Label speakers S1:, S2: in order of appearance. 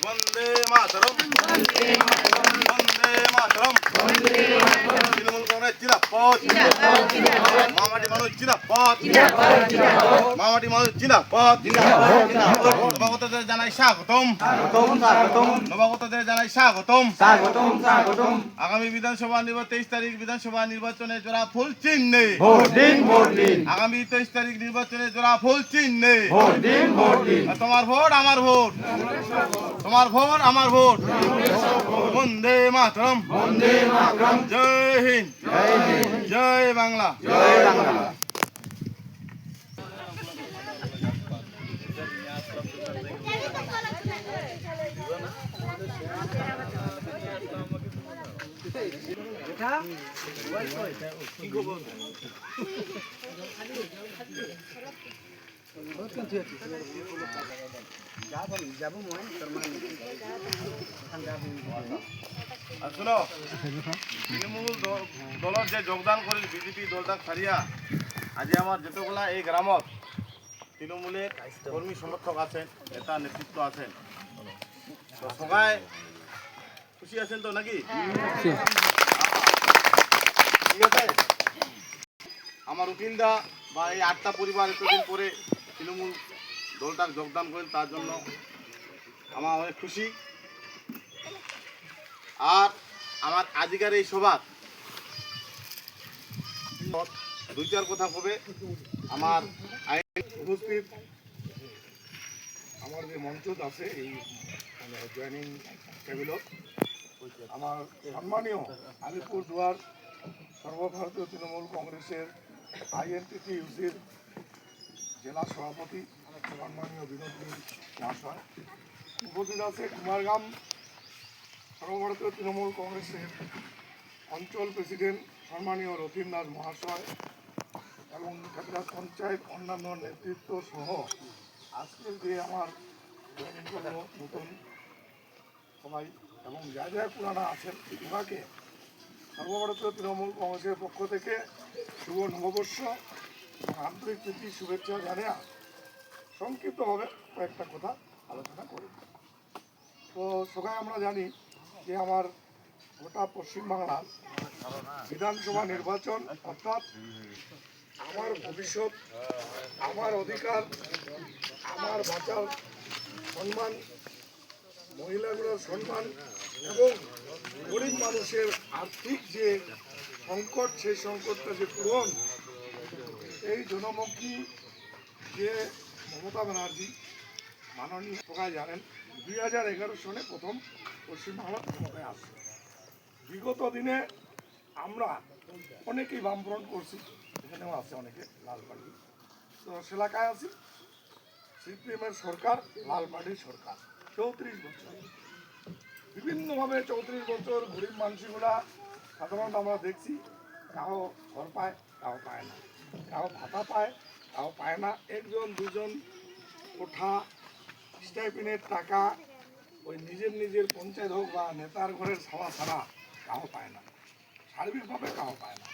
S1: वंदे मातरम वंदे मातरम তৃণমূল কংগ্রেস জিন্দাবাদ মামাটি মানুষ জিন্দাবাদ মামাটি মানুষ জিন্দাবাদ নবাগতদের জানাই স্বাগতম নবাগতদের জানাই স্বাগতম আগামী বিধানসভা 23 তারিখ বিধানসভা নির্বাচনে জোড়া ফুল চিহ্নে আগামী 23 তারিখ নির্বাচনে জোড়া ফুল চিহ্নে তোমার ভোট আমার ভোট তোমার ভোট আমার ভোট বন্দে মাতরম জয় হিন্দ জয় বাংলা শুনো তৃণমূল দলত যে যোগদান করে বিজেপি দলটা ছাড়িয়া আজি আমার যতগুলা এই গ্রামত তৃণমূলের কর্মী সমর্থক আছেন নেতা নেতৃত্ব আছেন তো সবাই খুশি আছেন তো নাকি ঠিক আছে আমার উকিলদা বা এই 8টা পরিবার এতদিন পরে তৃণমূল দলটার যোগদান করেন তার জন্য আমার অনেক খুশি আর আমার আজকের এই সভা 2-4 কথা কবে আমার আইন উপস্থিত আমার যে মঞ্চ আছে এই জয়েনিং টেবিলত আমার সম্মানীয় আলিপুরদুয়ার সর্বভারতীয় তৃণমূল কংগ্রেসের INTTUCর জেলা সভাপতি সম্মানীয় বিনোদী মহাশয় উপস্থিত আছে কুমারগ্রাম সর্বভারতীয় তৃণমূল কংগ্রেসের অঞ্চল প্রেসিডেন্ট সম্মানীয় রতিন দাস মহাশয় এবং খাদিরাজ পঞ্চায়েত অন্যান্য নেতৃত্ব সহ আজকের যে আমার নতুন সবাই এবং যা যা পুরানা আছেন ওনাকে সর্বভারতীয় তৃণমূল কংগ্রেসের পক্ষ থেকে শুভ নববর্ষ আন্তরিক প্রীতি শুভেচ্ছা জানিয়ে সংক্ষিপ্তভাবে কয়েকটা কথা আলোচনা করি। তো সবাই আমরা জানি যে আমার গোটা পশ্চিমবাংলার বিধানসভা নির্বাচন অর্থাৎ আমার ভবিষ্যৎ আমার অধিকার আমার বাঁচার সম্মান মহিলাগুলোর সম্মান এবং গরিব মানুষের আর্থিক যে সংকট সেই সংকটটা যে পূরণ এই জনমুখী যে মমতা ব্যানার্জি মাননীয় সবাই জানেন 2011 সনে প্রথম পশ্চিমবাংলার ক্ষমতায় আসে। বিগত দিনে আমরা অনেকেই বামফ্রন্ট করছি, এখানেও আছে অনেকে লাল পার্টি, তো সে এলাকায় আছি সিপিএমের সরকার লাল পার্টির সরকার 34 বছর বিভিন্নভাবে 34 বছর গরিব মানুষগুলা সাধারণত আমরা দেখছি কাউ ঘর পায় কাউ পায় না, কাউ ভাতা পায় কাউ পায় না, একজন দুজন কোঠা স্টাইপেন্ডের টাকা ওই নিজের পঞ্চায়েত হোক বা নেতার ঘরের ছাওয়া ছাড়া কাউ পায় না, সার্বিকভাবে কাউ পায় না।